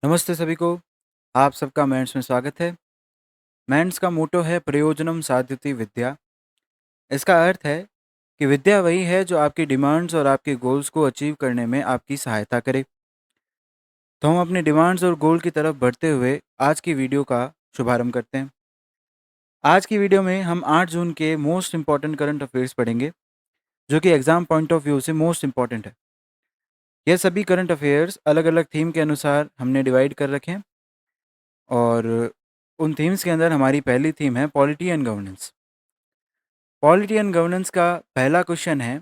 नमस्ते सभी को। आप सबका मेंस में स्वागत है। मेंस का मोटो है प्रयोजनम साध्यति विद्या। इसका अर्थ है कि विद्या वही है जो आपकी डिमांड्स और आपके गोल्स को अचीव करने में आपकी सहायता करे। तो हम अपने डिमांड्स और गोल की तरफ बढ़ते हुए आज की वीडियो का शुभारंभ करते हैं। आज की वीडियो में हम 8 जून के मोस्ट इंपॉर्टेंट करंट अफेयर्स पढ़ेंगे, जो कि एग्जाम पॉइंट ऑफ व्यू से मोस्ट इंपॉर्टेंट है। यह सभी करंट अफेयर्स अलग अलग थीम के अनुसार हमने डिवाइड कर रखे हैं, और उन थीम्स के अंदर हमारी पहली थीम है polity and governance. Polity and governance का पहला क्वेश्चन है,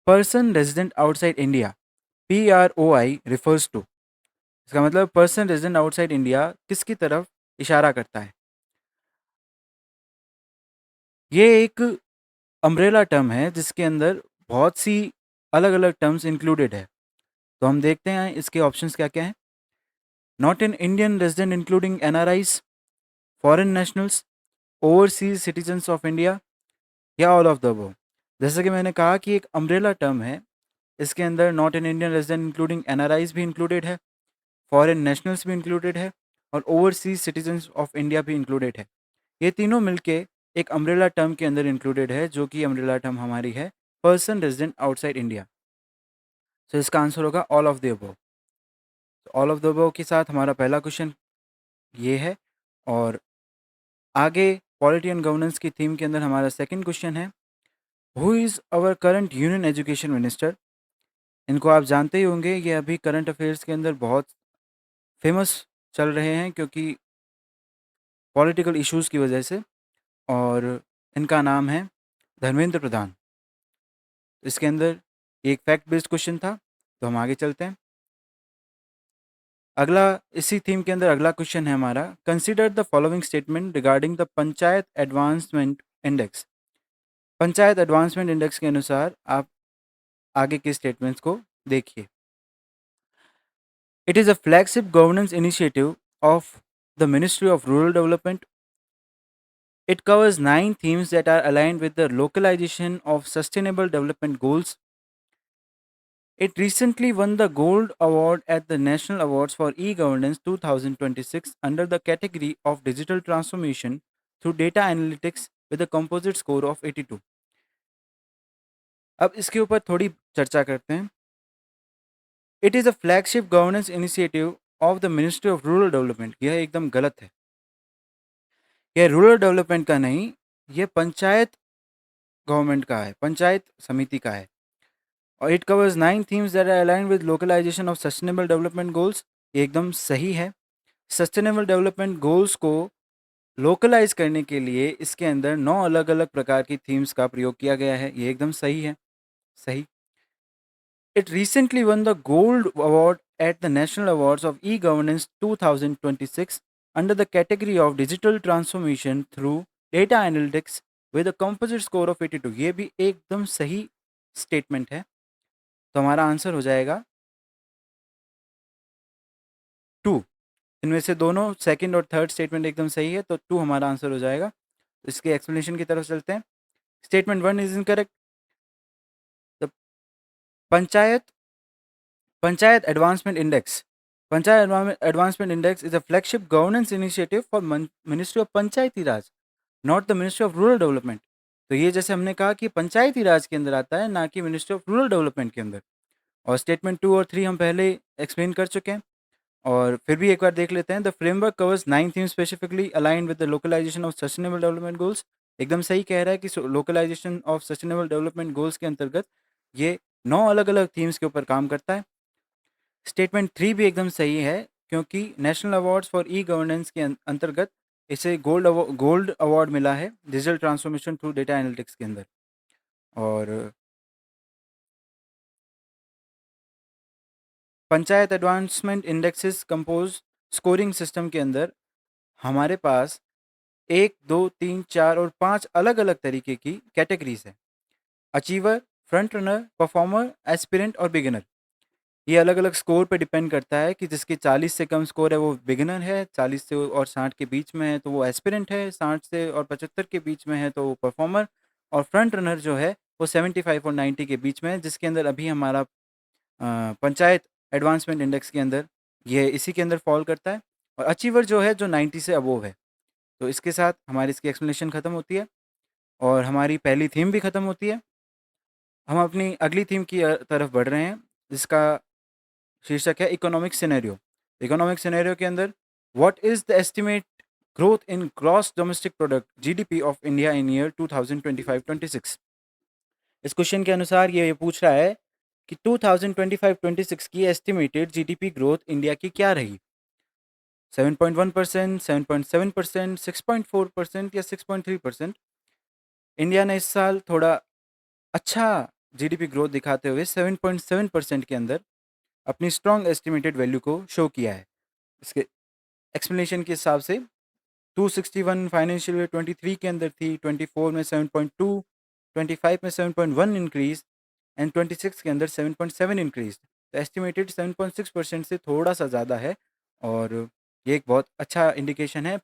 person resident outside India PROI refers to. इसका मतलब पर्सन रेजिडेंट आउटसाइड इंडिया किसकी तरफ इशारा करता है। ये एक अम्ब्रेला टर्म है जिसके अंदर बहुत सी अलग अलग टर्म्स इंक्लूडेड है। तो हम देखते हैं इसके ऑप्शंस क्या क्या हैं। Not in Indian resident including NRIs, foreign nationals, overseas citizens of India, या ऑल ऑफ द अबव। जैसे कि मैंने कहा कि एक अम्ब्रेला टर्म है, इसके अंदर not in Indian resident including NRIs भी इंक्लूडेड है, फॉरेन नेशनल्स भी इंक्लूडेड है, और ओवरसीज सिटीजन्स ऑफ इंडिया भी इंक्लूडेड है। ये तीनों मिलके एक अम्ब्रेला टर्म के अंदर इंक्लूडेड है, जो कि अम्ब्रेला टर्म हमारी है पर्सन रेजिडेंट आउटसाइड इंडिया। तो इसका आंसर होगा all of the above. All of the above के साथ हमारा पहला क्वेश्चन ये है। और आगे पॉलिटी एंड गवर्नेंस की थीम के अंदर हमारा सेकंड क्वेश्चन है, who is our current union education minister. इनको आप जानते ही होंगे, ये अभी करंट अफेयर्स के अंदर बहुत फेमस चल रहे हैं क्योंकि पॉलिटिकल इश्यूज़ की वजह से। और इनका नाम है धर्मेंद्र प्रधान। इसके अंदर एक फैक्ट बेस्ड क्वेश्चन था, तो हम आगे चलते हैं। अगला इसी थीम के अंदर अगला क्वेश्चन है हमारा, consider the following statement regarding the panchayat advancement index. Panchayat advancement index के अनुसार आप आगे के स्टेटमेंट्स को देखिए। It is a flagship governance initiative of the ministry of rural development. It covers 9 themes that are aligned with the localization of sustainable development goals. It recently won the Gold Award at the National Awards for E-Governance 2026 under the category of Digital Transformation through Data Analytics with a composite score of 82. अब इसके ऊपर थोड़ी चर्चा करते हैं। It is a flagship governance initiative of the ministry of rural development. यह एकदम गलत है। यह रूरल डेवलपमेंट का नहीं, यह पंचायत गवर्नमेंट का है, पंचायत समिति का है। और it covers 9 themes that are aligned with localization of sustainable development goals। ये एकदम सही है। सस्टेनेबल डेवलपमेंट गोल्स को लोकलाइज करने के लिए इसके अंदर 9 अलग अलग प्रकार की थीम्स का प्रयोग किया गया है। ये एकदम सही है, सही। It recently one the gold award at the national awards of e governance 2026 under the category of digital transformation through data analytics with a composite score of 82। ये भी एकदम सही स्टेटमेंट है। तो हमारा आंसर हो जाएगा 2। इनमें से दोनों सेकंड और थर्ड स्टेटमेंट एकदम सही है, तो 2 हमारा आंसर हो जाएगा। इसके एक्सप्लेनेशन की तरफ चलते हैं। Statement 1 is incorrect. The panchayat panchayat advancement index, panchayat advancement index is a flagship governance initiative for ministry of Panchayati Raj, not the ministry of rural development. तो ये जैसे हमने कहा कि पंचायती राज के अंदर आता है, ना कि मिनिस्ट्री ऑफ रूरल डेवलपमेंट के अंदर। और स्टेटमेंट 2 और 3 हम पहले एक्सप्लेन कर चुके हैं, और फिर भी एक बार देख लेते हैं। The framework covers 9 themes specifically align with the localisation of sustainable development goals. एकदम सही कह रहा है कि localisation of sustainable development goals के अंतर्गत ये 9 अलग अलग थीम्स के ऊपर काम करता है। स्टेटमेंट 3 भी एकदम सही है, क्योंकि national awards for e governance के अंतर्गत इसे गोल्ड अवार्ड मिला है digital transformation through data analytics के अंदर। और panchayat advancement indexes compose scoring system के अंदर हमारे पास 1, 2, 3, 4 और 5 अलग अलग तरीके की कैटेगरीज है। Achiever, front runner, performer, aspirant और बिगिनर। ये अलग अलग स्कोर पे डिपेंड करता है कि जिसके 40 से कम स्कोर है वो बिगिनर है, 40 से और 60 के बीच में है तो वो एस्पिरेंट है, 60 से और 75 के बीच में है तो वो परफॉर्मर, और फ्रंट रनर जो है वो 75 और 90 के बीच में है, जिसके अंदर अभी हमारा पंचायत एडवांसमेंट इंडेक्स के अंदर ये इसी के अंदर फॉल करता है। और अचीवर जो है जो 90 से अबोव है। तो इसके साथ हमारी इसकी एक्सप्लेनेशन ख़त्म होती है और हमारी पहली थीम भी ख़त्म होती है। हम अपनी अगली थीम की तरफ बढ़ रहे हैं, जिसका शीर्षक है इकोनॉमिक सिनेरियो। इकोनॉमिक सिनेरियो के अंदर what is the estimate growth in gross domestic product GDP of India in year 2025-26। इस क्वेश्चन के अनुसार ये पूछ रहा है कि 2025-26 की एस्टिमेटेड जीडीपी ग्रोथ इंडिया की क्या रही। 7.1%, 7.7%, 6.4% या 6.3%। इंडिया ने इस साल थोड़ा अच्छा जीडीपी ग्रोथ दिखाते हुए 7.7% के अंदर अपनी स्ट्रॉन्ग एस्टिमेटेड वैल्यू को शो किया है। इसके एक्सप्लेनेशन के हिसाब से 261 फाइनेंशियल ईयर 23 के अंदर थी, 24 में 7.2, 25 में 7.1 इंक्रीज एंड 26 के अंदर 7.7 इंक्रीज। तो एस्टिमेटेड 7.6% से थोड़ा सा ज़्यादा है और ये एक बहुत अच्छा इंडिकेशन है।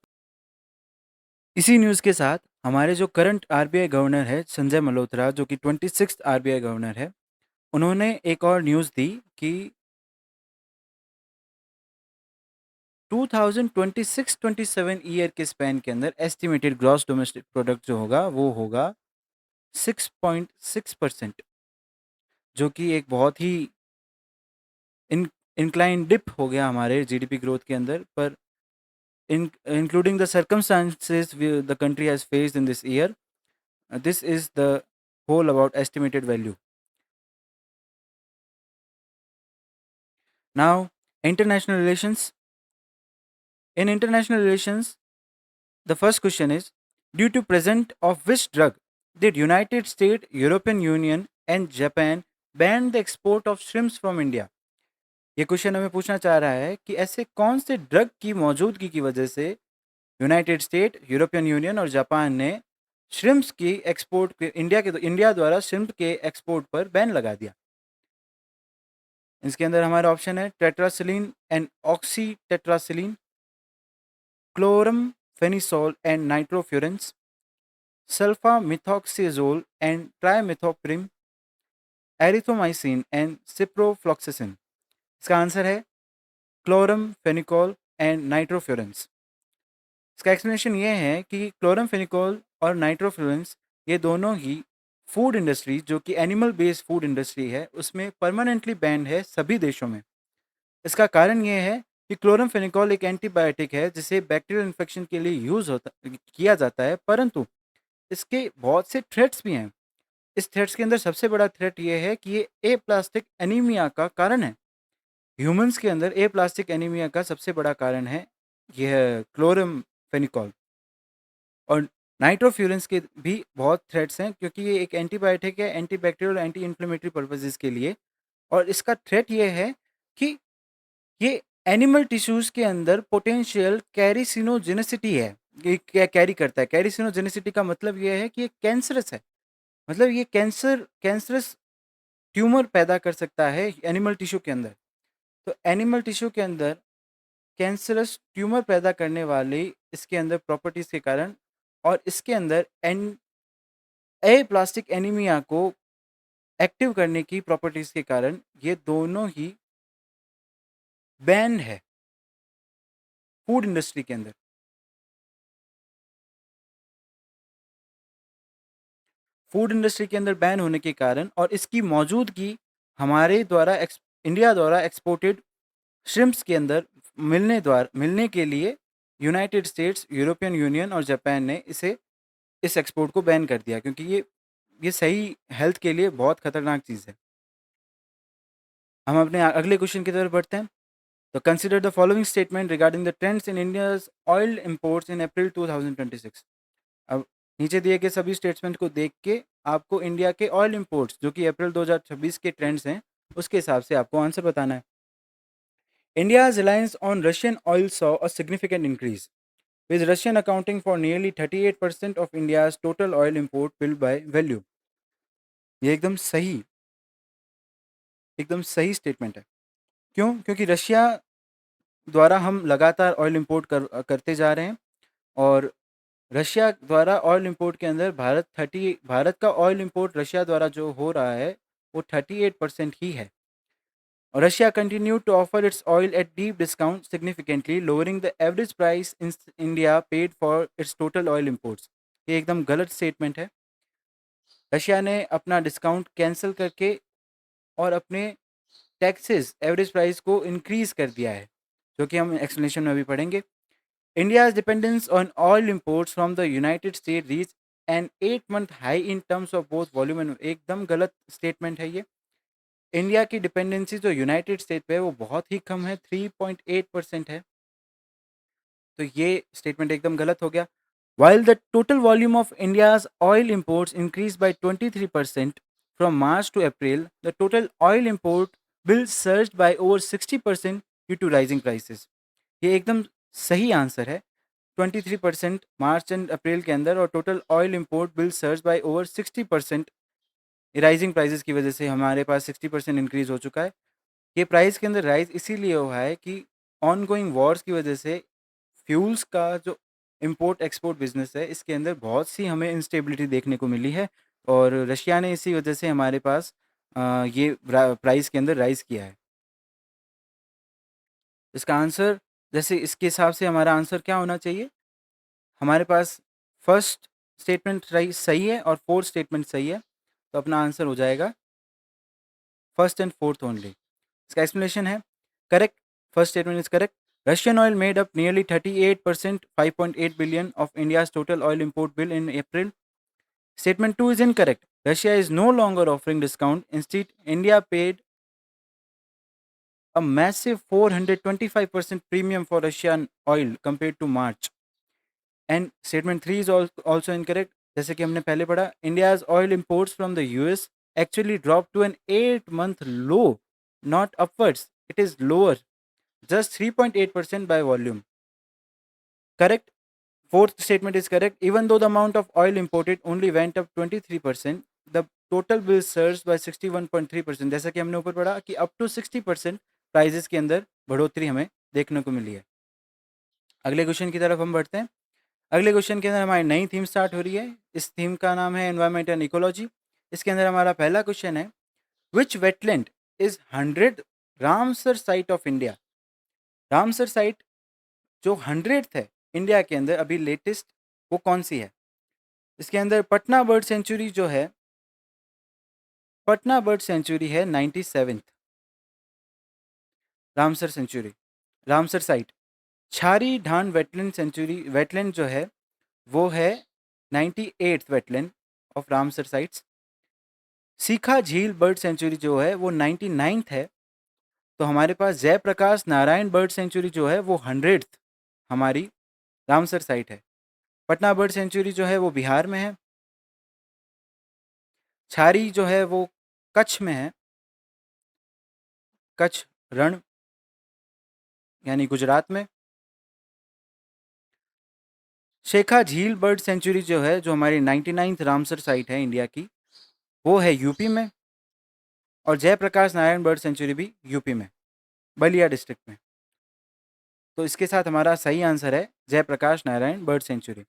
इसी न्यूज़ के साथ हमारे जो करंट आरबीआई गवर्नर है संजय मल्होत्रा, जो कि 26th आरबीआई गवर्नर है, उन्होंने एक और न्यूज़ दी कि 2026-27 ईयर के स्पैन के अंदर एस्टिमेटेड ग्रॉस डोमेस्टिक प्रोडक्ट जो होगा वो होगा 6.6%, जो कि एक बहुत ही इन इंक्लाइन डिप हो गया हमारे जीडीपी ग्रोथ के अंदर। पर including the circumstances the country has faced in this year, this is the whole about estimated value. Now, international relations. In international relations, the first question is, due to present of which drug did United States, European Union and Japan ban the export of shrimps from India? ये question हमें पूछना चाह रहा है कि ऐसे कौन से ड्रग की मौजूदगी की वजह से यूनाइटेड स्टेट, यूरोपियन यूनियन और जापान ने श्रिम्प्स की एक्सपोर्ट के इंडिया द्वारा श्रिम्प के एक्सपोर्ट पर बैन लगा दिया। इसके अंदर हमारा ऑप्शन है tetracycline and oxytetracycline, chloramphenicol and nitrofurans, sulfamethoxazole and trimethoprim, erythromycin and ciprofloxacin. इसका आंसर है क्लोरम फेनिकोल एंड नाइट्रोफ्यूरेंस। इसका एक्सप्लेनेशन ये है कि क्लोरमफेनिकोल और नाइट्रोफ्लोरेंस ये दोनों ही फूड इंडस्ट्री, जो कि एनिमल बेस्ड फूड इंडस्ट्री है, उसमें परमानेंटली बैंड है सभी देशों में। इसका कारण ये है कि क्लोरमफेनिकोल एक एंटीबायोटिक है जिसे बैक्टीरियल इन्फेक्शन के लिए यूज़ होता किया जाता है, परंतु इसके बहुत से थ्रेट्स भी हैं। इस थ्रेट्स के अंदर सबसे बड़ा थ्रेट ये है कि ये ए प्लास्टिक एनीमिया का कारण है। ह्यूमंस के अंदर ए प्लास्टिक एनीमिया का सबसे बड़ा कारण है यह क्लोरमफेनिकोल। और नाइट्रोफ्यूरेंस के भी बहुत थ्रेट्स हैं, क्योंकि ये एक एंटीबायोटिक है anti bacterial anti inflammatory purposes के लिए। और इसका थ्रेट ये है कि ये एनिमल टिश्यूज़ के अंदर पोटेंशियल कैरिसिनोजेनिसिटी है, ये कैरी करता है। कैरिसिनोजेनिसिटी का मतलब ये है कि ये कैंसरस है, मतलब ये कैंसरस ट्यूमर पैदा कर सकता है एनिमल टिश्यू के अंदर। तो एनिमल टिश्यू के अंदर कैंसरस ट्यूमर पैदा करने वाली इसके अंदर प्रॉपर्टीज़ के कारण और इसके अंदर एन ए प्लास्टिक एनीमिया को एक्टिव करने की प्रॉपर्टीज़ के कारण ये दोनों ही बैन है फूड इंडस्ट्री के अंदर। फूड इंडस्ट्री के अंदर बैन होने के कारण और इसकी मौजूदगी हमारे द्वारा इंडिया द्वारा एक्सपोर्टेड श्रिम्प्स के अंदर मिलने के लिए यूनाइटेड स्टेट्स, यूरोपियन यूनियन और जापान ने इस एक्सपोर्ट को बैन कर दिया, क्योंकि ये सही हेल्थ के लिए बहुत खतरनाक चीज़ है। हम अपने अगले क्वेश्चन की तरफ बढ़ते हैं। तो consider the following statement regarding the trends in India's oil imports in April 2026। अब नीचे दिए गए सभी स्टेटमेंट को देख के आपको इंडिया के ऑयल इंपोर्ट्स जो कि अप्रैल 2026 के ट्रेंड्स हैं उसके हिसाब से आपको आंसर बताना है। India's reliance on Russian oil saw a significant increase, with Russian accounting for nearly 38% of India's total oil import bill by value। ये एकदम सही स्टेटमेंट है। क्यों? क्योंकि रशिया द्वारा हम लगातार ऑयल इंपोर्ट करते जा रहे हैं और रशिया द्वारा ऑयल इंपोर्ट के अंदर भारत का ऑयल इंपोर्ट रशिया द्वारा जो हो रहा है वो 38% ही है। और Russia continue to offer its oil at deep discount significantly lowering the average price in India paid for its total oil imports. ये एकदम गलत स्टेटमेंट है। रशिया ने अपना डिस्काउंट कैंसिल करके और अपने टैक्सेस एवरेज प्राइस को इंक्रीज कर दिया है, जो कि हम एक्सप्लेनेशन में अभी पढ़ेंगे। India's dependence on oil imports from the United State reach an 8 month high in terms of both volume and एकदम गलत स्टेटमेंट है ये। इंडिया की डिपेंडेंसी जो यूनाइटेड स्टेट पे है वो बहुत ही कम है, 3.8% है। तो ये स्टेटमेंट एकदम गलत हो गया। While the total volume of India's oil imports increased by 23% from March to April, the total oil import bill surged by over 60% due to rising prices. ये एकदम सही आंसर है। 23% मार्च एंड अप्रैल के अंदर और total oil import bill surge by over 60%। Rising prices की वजह से हमारे पास 60% इंक्रीज हो चुका है। ये प्राइस के अंदर राइज इसीलिए हुआ है कि ऑन गोइंग वॉर्स की वजह से फ्यूल्स का जो इंपोर्ट एक्सपोर्ट बिजनेस है इसके अंदर बहुत सी हमें इंस्टेबिलिटी देखने को मिली है, और रशिया ने इसी वजह से हमारे पास ये प्राइस के अंदर राइज किया है। इसका आंसर, जैसे इसके हिसाब से हमारा आंसर क्या होना चाहिए, हमारे पास फर्स्ट स्टेटमेंट सही है और फोर्थ स्टेटमेंट सही है, तो अपना आंसर हो जाएगा फर्स्ट एंड फोर्थ ओनली। इसका एक्सप्लेनेशन है correct. First statement is correct. Russian oil made up nearly 38%, 5.8 billion of India's total oil import bill in April. Statement 2 is incorrect. Russia is no longer offering discount. Instead, India paid a massive 425% premium for Russian oil compared to March. And statement 3 is also incorrect. जैसे कि हमने पहले पढ़ा, India's oil imports from the US actually dropped to an 8-month low, not upwards. It is lower, just 3.8% by volume. Correct. Fourth statement is correct. Even though the amount of oil imported only went up 23%, the total bill surged by 61.3%। जैसा कि हमने ऊपर पढ़ा कि up to 60% prices के अंदर बढ़ोतरी हमें देखने को मिली है। अगले क्वेश्चन की तरफ हम बढ़ते हैं। अगले क्वेश्चन के अंदर हमारी नई थीम स्टार्ट हो रही है। इस थीम का नाम है एनवायरमेंट एंड इकोलॉजी। इसके अंदर हमारा पहला क्वेश्चन है, which wetland is 100th Ramsar site of India. Ramsar site जो 100th है इंडिया के अंदर अभी लेटेस्ट, वो कौन सी है। इसके अंदर पटना बर्ड सेंचुरी जो है, पटना बर्ड सेंचुरी है 97th Ramsar century, Ramsar site. छारी ढान वेटलैंड सेंचुरी, वेटलैंड जो है वो है 98th wetland of Ramsar sites. सीखा झील बर्ड सेंचुरी जो है वो 99th है। तो हमारे पास जयप्रकाश नारायण बर्ड सेंचुरी जो है वो 100th हमारी रामसर साइट है। पटना बर्ड सेंचुरी जो है वो बिहार में है। छारी जो है वो कच्छ में है, कच्छ रण यानी गुजरात में। शेखा झील बर्ड सेंचुरी जो है, जो हमारी 99th रामसर साइट है इंडिया की, वो है यूपी में। और जयप्रकाश नारायण बर्ड सेंचुरी भी यूपी में, बलिया डिस्ट्रिक्ट में। तो इसके साथ हमारा सही आंसर है जयप्रकाश नारायण बर्ड सेंचुरी।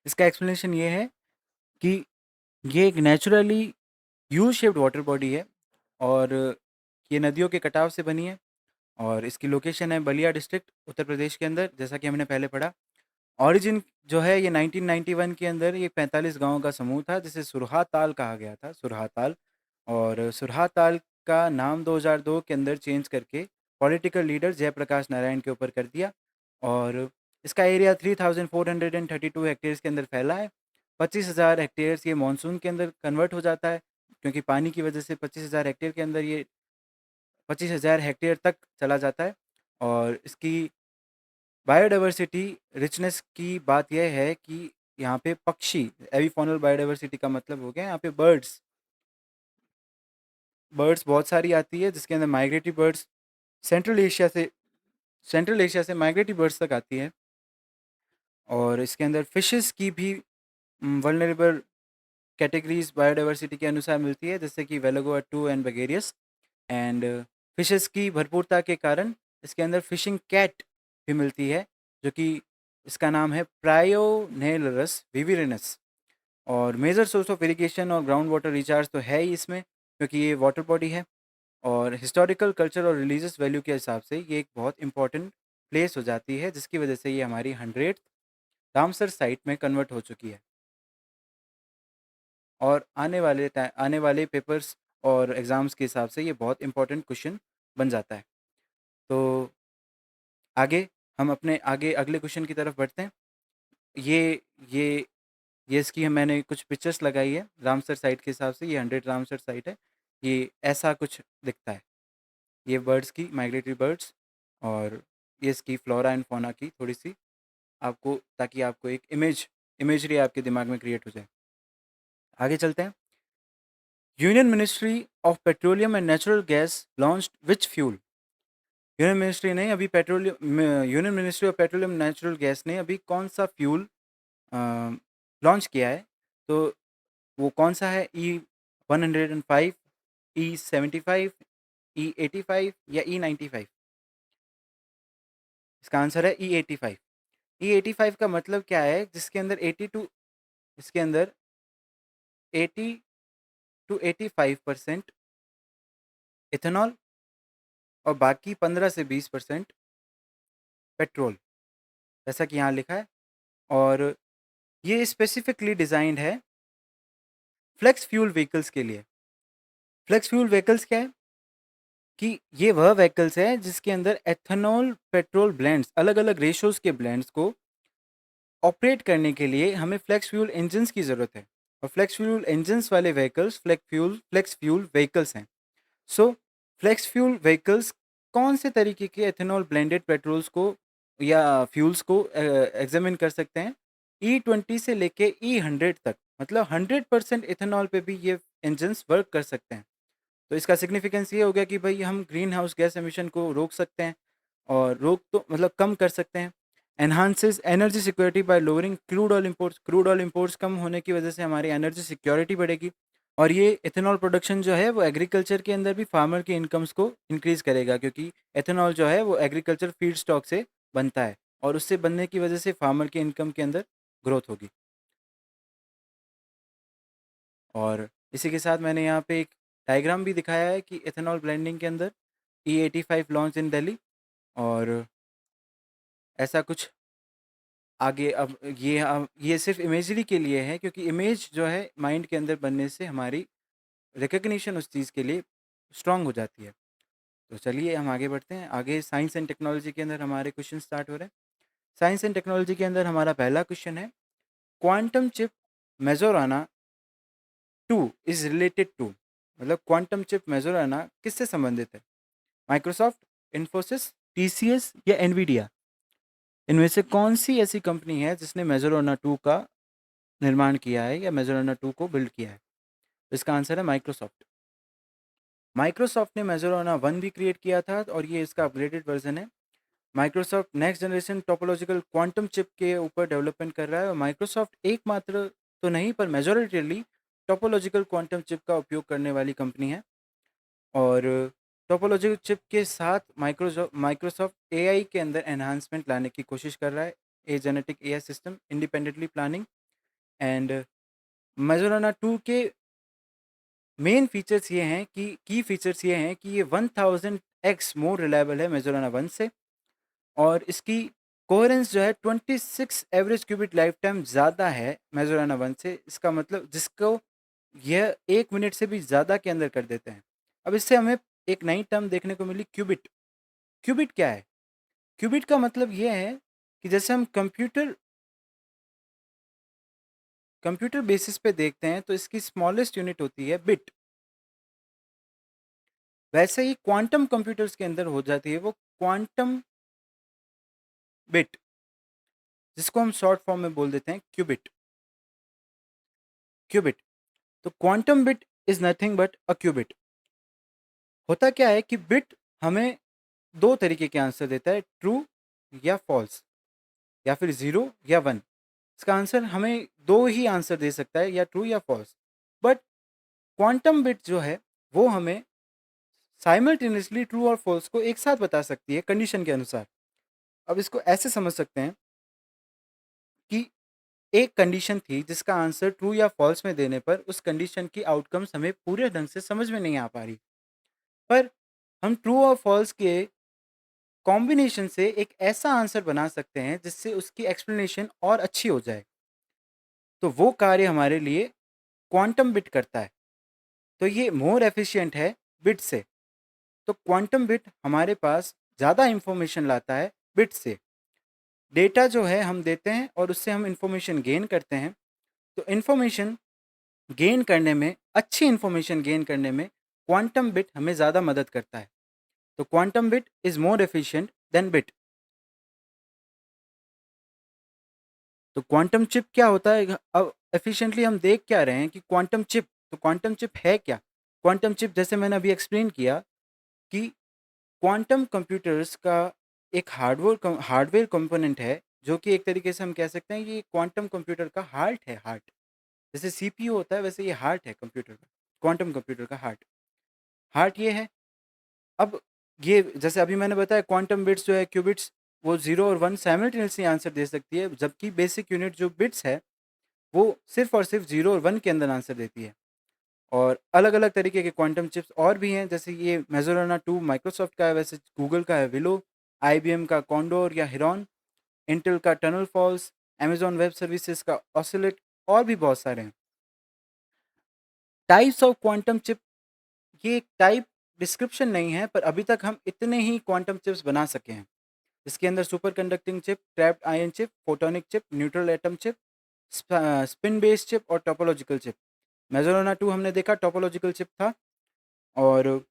इसका एक्सप्लेनेशन ये है कि ये एक naturally U shaped water body है और ये नदियों के कटाव से बनी है, और इसकी लोकेशन है बलिया डिस्ट्रिक्ट उत्तर प्रदेश के अंदर, जैसा कि हमने पहले पढ़ा। ऑरिजिन जो है ये 1991 के अंदर ये 45 गाँव का समूह था जिसे सुरहा ताल कहा गया था, सुरहा ताल। और सुरहा ताल का नाम 2002 के अंदर चेंज करके पॉलिटिकल लीडर जयप्रकाश नारायण के ऊपर कर दिया। और इसका एरिया 3432 हेक्टेयर्स के अंदर फैला है। 25,000 हेक्टेयर्स ये मानसून के अंदर कन्वर्ट हो जाता है, क्योंकि पानी की वजह से 25,000 हेक्टेयर के अंदर ये 25,000 हेक्टेयर तक चला जाता है। और इसकी बायोडाइवर्सिटी रिचनेस की बात यह है कि यहाँ पे पक्षी, एविफॉनल बायोडाइवर्सिटी का मतलब हो गया यहाँ पे बर्ड्स, बर्ड्स बहुत सारी आती है, जिसके अंदर माइग्रेटरी बर्ड्स सेंट्रल एशिया से, सेंट्रल एशिया से माइग्रेटरी बर्ड्स तक आती है। और इसके अंदर फिशेस की भी वल्नरेबल कैटेगरीज बायोडाइवर्सिटी के अनुसार मिलती है, जैसे कि वेलोगोअटू एंड बगेरियस। एंड फिशेस की भरपूरता के कारण इसके अंदर फिशिंग कैट भी मिलती है, जो कि इसका नाम है प्रायोनेलरस विविरिनस। और मेजर सोर्स ऑफ इरिगेशन और ग्राउंड वाटर रिचार्ज तो है ही इसमें, क्योंकि ये वाटर बॉडी है और हिस्टोरिकल, कल्चर और रिलीजियस वैल्यू के हिसाब से ये एक बहुत इंपॉर्टेंट प्लेस हो जाती है, जिसकी वजह से ये हमारी 100th रामसर साइट में कन्वर्ट हो चुकी है। और आने वाले पेपर्स और एग्ज़ाम्स के हिसाब से ये बहुत इंपॉर्टेंट क्वेश्चन बन जाता है। तो आगे हम अपने आगे अगले क्वेश्चन की तरफ बढ़ते हैं। ये ये ये इसकी मैंने कुछ पिक्चर्स लगाई है रामसर साइट के हिसाब से। ये 100 रामसर साइट है। ये ऐसा कुछ दिखता है। ये बर्ड्स की, माइग्रेटरी बर्ड्स, और ये इसकी फ्लोरा एंड फौना की थोड़ी सी आपको, ताकि आपको एक इमेजरी आपके दिमाग में क्रिएट हो जाए। आगे चलते हैं। Union ministry of petroleum and natural gas launched which fuel. Union ministry ने अभी union ministry of petroleum natural gas ने अभी कौन सा फ्यूल लॉन्च किया है? तो वो कौन सा है? E105, E75, E85 या E95? इसका आंसर है E85। E85 का मतलब क्या है? जिसके अंदर 82 इसके अंदर 80 to 85% इथेनॉल और बाकी 15 से 20% पेट्रोल, जैसा कि यहाँ लिखा है। और ये स्पेसिफिकली डिज़ाइंड है फ्लेक्स फ्यूल व्हीकल्स के लिए। फ्लेक्स फ्यूल व्हीकल्स क्या है? कि ये वह व्हीकल्स है जिसके अंदर एथेनॉल पेट्रोल ब्लेंड्स, अलग अलग रेशोज़ के ब्लेंड्स को ऑपरेट करने के लिए हमें फ्लेक्स फ्यूल इंजन्स की ज़रूरत है। और फ्लेक्स फ्यूल इंजन्स वाले व्हीकल्स फ्लेक्स फ्यूल व्हीकल्स हैं। सो फ्लेक्स फ्यूल व्हीकल्स कौन से तरीके के एथेनॉल ब्लेंडेड पेट्रोल्स को या फ्यूल्स को एग्जामिन कर सकते हैं? E20 से लेके E100 तक, मतलब 100% इथेनॉल पे भी ये इंजन्स वर्क कर सकते हैं। तो इसका सिग्निफिकेंस ये हो गया कि भाई हम ग्रीन हाउस गैस एमिशन को रोक सकते हैं, और रोक तो मतलब कम कर सकते हैं। Enhances energy security by lowering crude oil imports कम होने की वजह से हमारी एनर्जी सिक्योरिटी बढ़ेगी। और ये एथेनॉल प्रोडक्शन जो है वो एग्रीकल्चर के अंदर भी फार्मर की इनकम्स को इंक्रीज़ करेगा, क्योंकि एथेनॉल जो है वो एग्रीकल्चर फीड स्टॉक से बनता है, और उससे बनने की वजह से फार्मर की इनकम के अंदर ग्रोथ होगी। और इसी के साथ मैंने यहाँ पे एक डायग्राम भी दिखाया है कि एथेनॉल ब्लेंडिंग के अंदर E85 लॉन्च इन दिल्ली। और ऐसा कुछ आगे अब ये सिर्फ इमेजरी के लिए है, क्योंकि इमेज जो है माइंड के अंदर बनने से हमारी रिकग्निशन उस चीज़ के लिए स्ट्रांग हो जाती है। तो चलिए हम आगे बढ़ते हैं। आगे साइंस एंड टेक्नोलॉजी के अंदर हमारे क्वेश्चन स्टार्ट हो रहे हैं। साइंस एंड टेक्नोलॉजी के अंदर हमारा पहला क्वेश्चन है, quantum chip Majorana 2 is related to. मतलब क्वांटम चिप मेजोराना किससे संबंधित है? माइक्रोसॉफ्ट, इन्फोसिस, TCS या एनवीडिया? इनमें से कौन सी ऐसी कंपनी है जिसने मेजोराना 2 का निर्माण किया है या मेजोराना 2 को बिल्ड किया है? इसका आंसर है माइक्रोसॉफ्ट। माइक्रोसॉफ्ट ने मेजोराना 1 भी क्रिएट किया था, और ये इसका अपग्रेडेड वर्जन है। Microsoft next generation topological quantum chip के ऊपर डेवलपमेंट कर रहा है, और माइक्रोसॉफ्ट एकमात्र तो नहीं पर मेजोरिटीली टोपोलॉजिकल क्वांटम चिप का उपयोग करने वाली कंपनी है। और टोपोलॉजिकल चिप के साथ माइक्रोसॉफ्ट AI के अंदर एनहांसमेंट लाने की कोशिश कर रहा है। Agentic AI system independently planning. And Majorana 2 के मेन फीचर्स ये हैं कि की फीचर्स ये हैं कि ये 1000x मोर रिलायबल है मेजोराना 1 से, और इसकी कोहेरेंस जो है 26 एवरेज क्यूबिट लाइफ टाइम ज़्यादा है मेजोराना 1 से। इसका मतलब जिसको यह 1 मिनट से भी ज़्यादा के अंदर कर देते हैं। अब इससे हमें एक नई टर्म देखने को मिली, क्यूबिट। क्यूबिट क्या है? क्यूबिट का मतलब ये है कि जैसे हम कंप्यूटर बेसिस पे देखते हैं तो इसकी स्मॉलेस्ट यूनिट होती है बिट। वैसे ही क्वांटम कंप्यूटर्स के अंदर हो जाती है वो क्वांटम बिट, जिसको हम शॉर्ट फॉर्म में बोल देते हैं क्यूबिट। क्यूबिट। तो quantum bit is nothing but a qubit. होता क्या है कि बिट हमें दो तरीके के आंसर देता है, ट्रू या फॉल्स, या फिर 0 या 1। इसका आंसर हमें दो ही आंसर दे सकता है, या ट्रू या फॉल्स। बट क्वांटम बिट जो है वो हमें साइमल्टेनियसली ट्रू और फॉल्स को एक साथ बता सकती है कंडीशन के अनुसार। अब इसको ऐसे समझ सकते हैं कि एक कंडीशन थी जिसका आंसर ट्रू या फॉल्स में देने पर उस कंडीशन की आउटकम्स हमें पूरे ढंग से समझ में नहीं आ पा रही, पर हम ट्रू और फॉल्स के कॉम्बिनेशन से एक ऐसा आंसर बना सकते हैं जिससे उसकी एक्सप्लेनेशन और अच्छी हो जाए। तो वो कार्य हमारे लिए क्वांटम बिट करता है। तो ये मोर एफिशिएंट है बिट से। तो क्वांटम बिट हमारे पास ज़्यादा इंफॉर्मेशन लाता है बिट से। डेटा जो है हम देते हैं और उससे हम इंफॉर्मेशन गेन करते हैं। तो इंफॉर्मेशन गेन करने में, अच्छी इंफॉर्मेशन गेन करने में क्वांटम बिट हमें ज़्यादा मदद करता है। तो quantum bit is more efficient then bit. तो क्वांटम चिप क्या होता है? अब एफिशिएंटली हम देख क्या रहे हैं कि क्वांटम चिप, तो क्वांटम चिप है क्या? क्वांटम चिप जैसे मैंने अभी एक्सप्लेन किया कि क्वांटम कंप्यूटर्स का एक हार्डवेयर कंपोनेंट है, जो कि एक तरीके से हम कह सकते हैं ये क्वांटम कंप्यूटर का हार्ट है। हार्ट जैसे सीपीयू होता है, वैसे ये हार्ट है कंप्यूटर का, क्वांटम कंप्यूटर का हार्ट। हार्ट ये है। अब ये जैसे अभी मैंने बताया क्वांटम बिट्स जो है, क्यूबिट्स, वो 0 और 1 साइमल्टेनियसली आंसर दे सकती है, जबकि बेसिक यूनिट जो बिट्स है वो सिर्फ और सिर्फ 0 और 1 के अंदर आंसर देती है। और अलग-अलग तरीके के क्वांटम चिप्स और भी हैं, जैसे ये मेजोराना 2 माइक्रोसॉफ्ट का है, वैसे गूगल का है विलो, आईबीएम का कॉन्डोर या हिरॉन, इंटेल का Tunnel Falls, Amazon Web Services का ऑसिलेट, और भी बहुत सारे हैं। टाइप्स ऑफ क्वांटम चिप, ये एक टाइप डिस्क्रिप्शन नहीं है, पर अभी तक हम इतने ही क्वांटम चिप्स बना सके हैं। इसके अंदर super conducting chip, trapped ion chip, photonic chip, neutral atom chip, spin based chip और टोपोलॉजिकल चिप। मेजोराना 2 हमने देखा टोपोलॉजिकल चिप था। और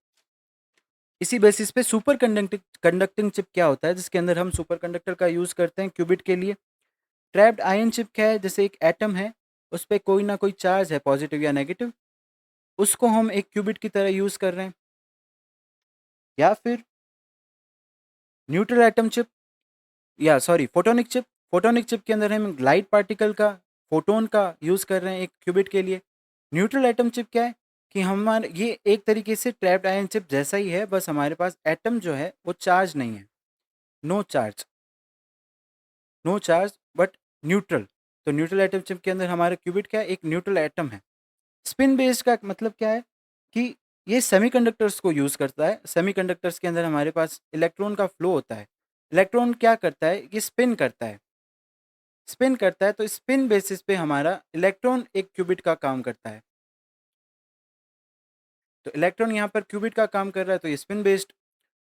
इसी बेसिस पे सुपर कंडक्टिंग कंडक्टिंग चिप क्या होता है, जिसके अंदर हम सुपर कंडक्टर का यूज़ करते हैं क्यूबिट के लिए। ट्रैप्ड आयन चिप क्या है? जैसे एक एटम है, उस पे कोई ना कोई चार्ज है, पॉजिटिव या नेगेटिव, उसको हम एक क्यूबिट की तरह यूज़ कर रहे हैं। या फिर न्यूट्रल एटम चिप, या sorry photonic chip. Photonic chip के अंदर हम लाइट पार्टिकल का, फोटोन का यूज़ कर रहे हैं एक क्यूबिट के लिए। न्यूट्रल एटम चिप क्या है कि हमारे ये एक तरीके से ट्रैप्ड आयन चिप जैसा ही है, बस हमारे पास एटम जो है वो चार्ज नहीं है, no charge, no charge but neutral. तो न्यूट्रल एटम चिप के अंदर हमारा क्यूबिट क्या है? एक न्यूट्रल एटम है। स्पिन बेस्ड का मतलब क्या है कि ये सेमीकंडक्टर्स को यूज़ करता है। सेमीकंडक्टर्स के अंदर हमारे पास इलेक्ट्रॉन का फ्लो होता है। इलेक्ट्रॉन क्या करता है? ये स्पिन करता है। स्पिन करता है, तो स्पिन बेसिस पे हमारा इलेक्ट्रॉन एक क्यूबिट का काम करता है। तो इलेक्ट्रॉन यहाँ पर क्यूबिट का काम कर रहा है, तो ये स्पिन बेस्ड।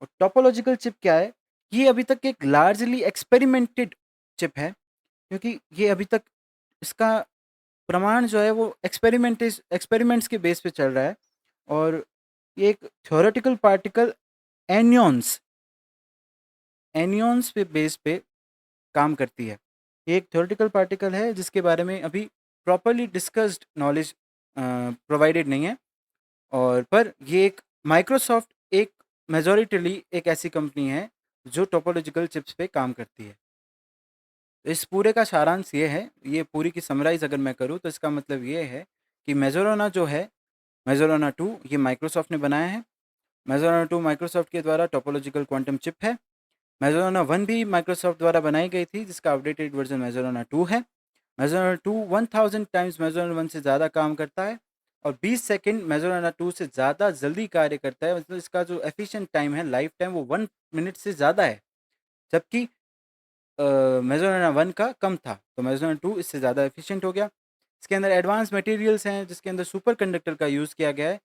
और टोपोलॉजिकल चिप क्या है? ये अभी तक एक लार्जली एक्सपेरिमेंटेड चिप है, क्योंकि ये अभी तक इसका प्रमाण जो है वो एक्सपेरिमेंट्स के बेस पे चल रहा है। और ये एक थ्योरेटिकल पार्टिकल एनियॉन्स एनियॉन्स पे बेस पे काम करती है। ये एक थ्योरेटिकल पार्टिकल है जिसके बारे में अभी प्रॉपर्ली डिस्कस्ड नॉलेज प्रोवाइडेड नहीं है। और पर ये एक माइक्रोसॉफ्ट एक मेजॉरिटली एक ऐसी कंपनी है जो टोपोलॉजिकल चिप्स पे काम करती है। तो इस पूरे का सारांश ये है, ये पूरी की समराइज़ अगर मैं करूँ तो इसका मतलब ये है कि मेजोराना जो है, मेजोराना 2 ये माइक्रोसॉफ्ट ने बनाया है। मेजोराना 2 माइक्रोसॉफ्ट के द्वारा टोपोलॉजिकल क्वांटम चिप है। मेजोराना 1 भी माइक्रोसॉफ्ट द्वारा बनाई गई थी, जिसका अपडेटेड वर्जन मेजोराना 2 है। मेजोराना 2 1000 टाइम्स मेजोराना 1 से ज़्यादा काम करता है और 20 सेकंड मेजोराना 2 से ज़्यादा जल्दी कार्य करता है। मतलब इसका जो एफिशिएंट टाइम है, लाइफ टाइम, वो 1 मिनट से ज़्यादा है। जबकि मेजोराना 1 का कम था, तो मेजोराना 2 इससे ज़्यादा एफिशिएंट हो गया। इसके अंदर एडवांस मटेरियल्स हैं, जिसके अंदर सुपर कंडक्टर का यूज़ किया गया है,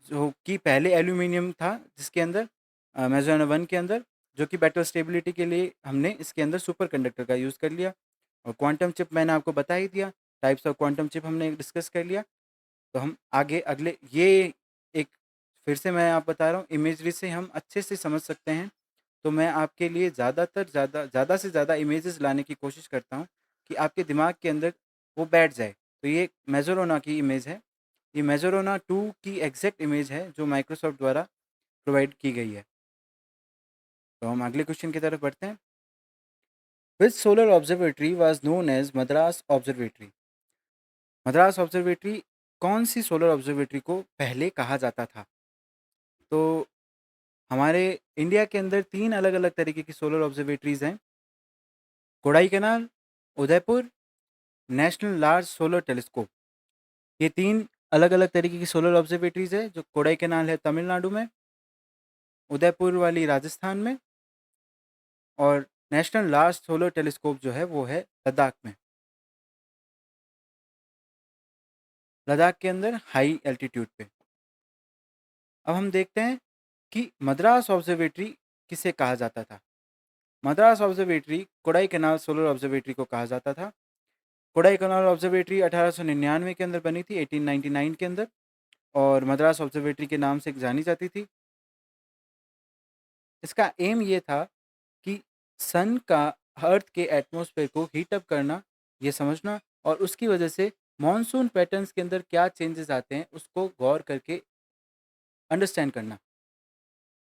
जो कि पहले एल्यूमीनियम था जिसके अंदर मेजोराना 1 के अंदर, जो कि बेटर स्टेबिलिटी के लिए हमने इसके अंदर सुपर कंडक्टर का यूज़ कर लिया। और क्वांटम चिप मैंने आपको बता ही दिया, टाइप्स ऑफ क्वांटम चिप हमने डिस्कस कर लिया। तो हम आगे अगले ये एक, फिर से मैं आप बता रहा हूँ, इमेजरी से हम अच्छे से समझ सकते हैं। तो मैं आपके लिए ज़्यादा से ज़्यादा इमेजेस लाने की कोशिश करता हूँ कि आपके दिमाग के अंदर वो बैठ जाए। तो ये मेजोरोना की इमेज है। ये मेजोरोना 2 की एग्जैक्ट इमेज है जो माइक्रोसॉफ्ट द्वारा प्रोवाइड की गई है। तो हम अगले क्वेश्चन की तरफ बढ़ते हैं। Which solar observatory was known as Madras observatory? Madras observatory कौन सी सोलर ऑब्जर्वेटरी को पहले कहा जाता था? तो हमारे इंडिया के अंदर 3 अलग-अलग तरीके की सोलर ऑब्जर्वेटरीज़ हैं। Kodai canal, Udaipur national large solar telescope. ये 3 अलग-अलग तरीके की सोलर ऑब्जर्वेटरीज़ है, जो कोडाईकनाल है तमिलनाडु में, उदयपुर वाली राजस्थान में और नेशनल लार्ज सोलर टेलीस्कोप जो है वो है लद्दाख में। लद्दाख के अंदर हाई एल्टीट्यूड पे। अब हम देखते हैं कि मद्रास ऑब्जर्वेटरी किसे कहा जाता था। Madras observatory Kodaikanal solar observatory को कहा जाता था। कोडाईकनाल ऑब्जर्वेटरी 1899 के अंदर बनी थी, 1899 के अंदर, और मद्रास ऑब्जर्वेटरी के नाम से जानी जाती थी। इसका एम ये था कि सन का अर्थ के एटमॉस्फेयर को हीट अप करना, ये समझना, और उसकी वजह से मॉनसून पैटर्न्स के अंदर क्या चेंजेस आते हैं उसको गौर करके अंडरस्टैंड करना।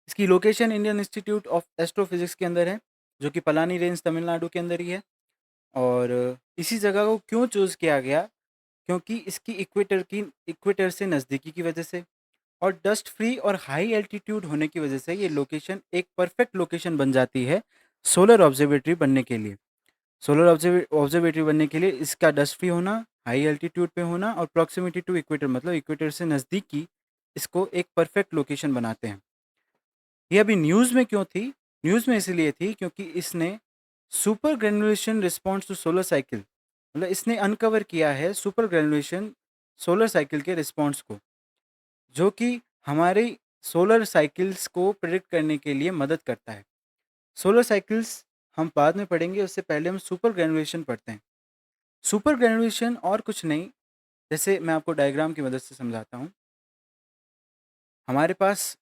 इसकी location Indian institute of astrophysics के अंदर है, जो कि पलानी रेंज तमिलनाडु के अंदर ही है। और इसी जगह को क्यों चूज़ किया गया, क्योंकि इसकी इक्वेटर से नज़दीकी की वजह से और डस्ट फ्री और हाई एल्टीट्यूड होने की वजह से ये लोकेशन एक परफेक्ट लोकेशन बन जाती है सोलर ऑब्जर्वेटरी बनने के लिए। सोलर ऑब्जर्वेटरी बनने के लिए इसका डस्ट फ्री होना, हाई एल्टीट्यूड पे होना और प्रॉक्सिमिटी टू इक्वेटर मतलब इक्वेटर से नज़दीकी इसको एक परफेक्ट लोकेशन बनाते हैं। ये अभी न्यूज़ में क्यों थी? न्यूज़ में इसलिए थी क्योंकि इसने super granulation response to solar cycle, मतलब इसने अनकवर किया है सुपर ग्रेनुलेशन सोलर साइकिल के रिस्पॉन्स को, जो कि हमारी सोलर साइकिल्स को प्रेडिक्ट करने के लिए मदद करता है। सोलर साइकिल्स हम बाद में पढ़ेंगे, उससे पहले हम सुपर ग्रेनुलेशन पढ़ते हैं। सुपर ग्रेनुलेशन और कुछ नहीं, जैसे मैं आपको डायग्राम की मदद से समझाता हूँ। हमारे पास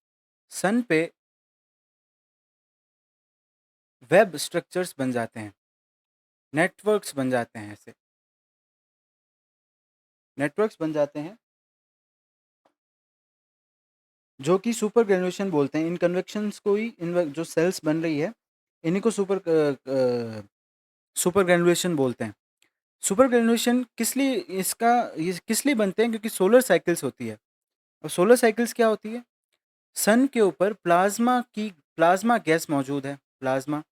सन पे वेब स्ट्रक्चर्स बन जाते हैं, नेटवर्क्स बन जाते हैं, ऐसे नेटवर्क्स बन जाते हैं जो कि सुपर ग्रेनुलेशन बोलते हैं। इन कन्वेक्शंस को ही, इन जो सेल्स बन रही है, इन्हीं को सुपर ग्रेनुलेशन बोलते हैं। सुपर ग्रेनुलेशन ये किस लिए बनते हैं, क्योंकि सोलर साइकिल्स होती है। और सोलर साइकिल्स क्या होती है? सन के ऊपर प्लाज्मा गैस मौजूद है, प्लाज्मा,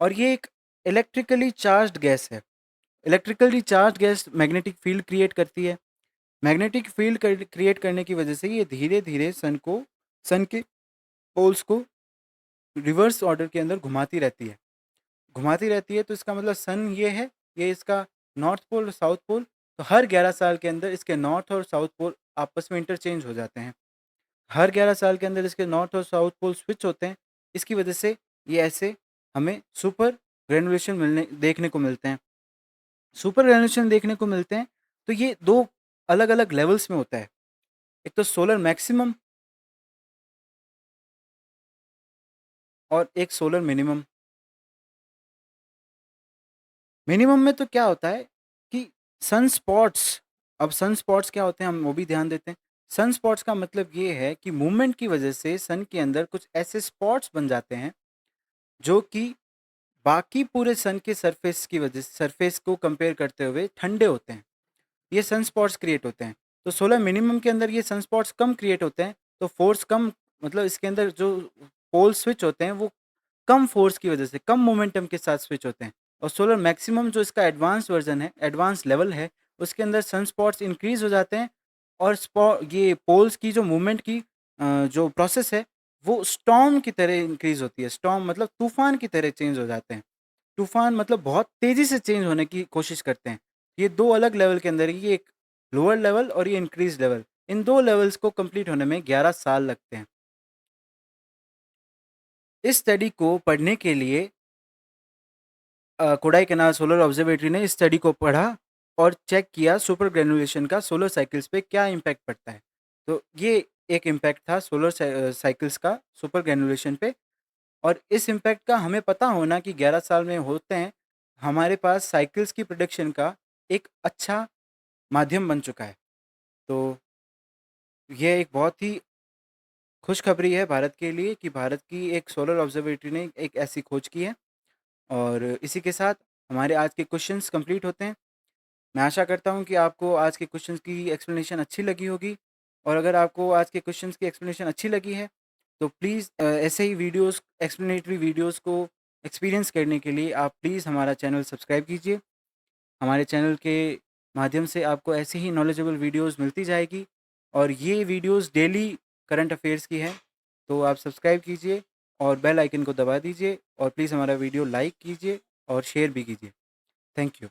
और ये एक इलेक्ट्रिकली चार्ज्ड गैस है। Electrically charged gas magnetic field create करती है। मैग्नेटिक फील्ड क्रिएट करने की वजह से ये धीरे धीरे सन के पोल्स को रिवर्स ऑर्डर के अंदर घुमाती रहती है। तो इसका मतलब सन ये है, ये इसका नॉर्थ पोल और साउथ पोल। तो हर 11 साल के अंदर इसके नॉर्थ और साउथ पोल आपस में इंटरचेंज हो जाते हैं। हर 11 साल के अंदर इसके नॉर्थ और साउथ पोल स्विच होते हैं। इसकी वजह से ये ऐसे हमें सुपर ग्रेनुलेशन देखने को मिलते हैं। सुपर ग्रेनुलेशन देखने को मिलते हैं, तो ये 2 अलग-अलग लेवल्स में होता है। एक तो सोलर मैक्सिमम और एक सोलर मिनिमम। मिनिमम में तो क्या होता है कि सनस्पॉट्स, अब सनस्पॉट्स क्या होते हैं हम वो भी ध्यान देते हैं। सनस्पॉट्स का मतलब ये है कि मूवमेंट की वजह से सन के अंदर कुछ ऐसे स्पॉट्स बन जाते हैं जो कि बाकी पूरे सन के सरफेस को कंपेयर करते हुए ठंडे होते हैं। ये सनस्पॉट्स क्रिएट होते हैं। तो सोलर मिनिमम के अंदर ये सनस्पॉट्स कम क्रिएट होते हैं, तो फोर्स कम, मतलब इसके अंदर जो पोल स्विच होते हैं वो कम फोर्स की वजह से कम मोमेंटम के साथ स्विच होते हैं। और सोलर मैक्सिमम जो इसका एडवांस वर्जन है, एडवांस लेवल है, उसके अंदर सनस्पॉट्स इंक्रीज हो जाते हैं और ये पोल्स की जो मूवमेंट की जो प्रोसेस है वो स्टॉर्म की तरह इंक्रीज होती है। स्टॉर्म मतलब तूफान की तरह चेंज हो जाते हैं। तूफान मतलब बहुत तेज़ी से चेंज होने की कोशिश करते हैं। ये 2 अलग लेवल के अंदर, ये एक लोअर लेवल और ये इंक्रीज़ लेवल, इन 2 लेवल्स को कंप्लीट होने में 11 साल लगते हैं। इस स्टडी को पढ़ने के लिए कोडाईकनाल सोलर ऑब्जर्वेटरी ने इस स्टडी को पढ़ा और चेक किया सुपर ग्रेनुलेशन का सोलर साइकिल्स पे क्या इम्पैक्ट पड़ता है। तो ये एक इम्पैक्ट था सोलर साइकिल्स का सुपर ग्रेनुलेशन पे। और इस इम्पैक्ट का हमें पता होना कि 11 साल में होते हैं, हमारे पास साइकिल्स की प्रेडिक्शन का एक अच्छा माध्यम बन चुका है। तो ये एक बहुत ही खुशखबरी है भारत के लिए कि भारत की एक सोलर ऑब्जर्वेटरी ने एक ऐसी खोज की है। और इसी के साथ हमारे आज के क्वेश्चंस कंप्लीट होते हैं। मैं आशा करता हूँ कि आपको आज के क्वेश्चंस की एक्सप्लेनेशन अच्छी लगी होगी। और अगर आपको आज के क्वेश्चंस की एक्सप्लेनेशन अच्छी लगी है तो प्लीज़ ऐसे ही वीडियोस, एक्सप्लेनेटरी वीडियोस को एक्सपीरियंस करने के लिए आप प्लीज़ हमारा चैनल सब्सक्राइब कीजिए। हमारे चैनल के माध्यम से आपको ऐसे ही नॉलेजेबल वीडियोस मिलती जाएगी और ये वीडियोस डेली करंट अफेयर्स की है। तो आप सब्सक्राइब कीजिए और बेल आइकन को दबा दीजिए और प्लीज़ हमारा वीडियो लाइक कीजिए और शेयर भी कीजिए। Thank you.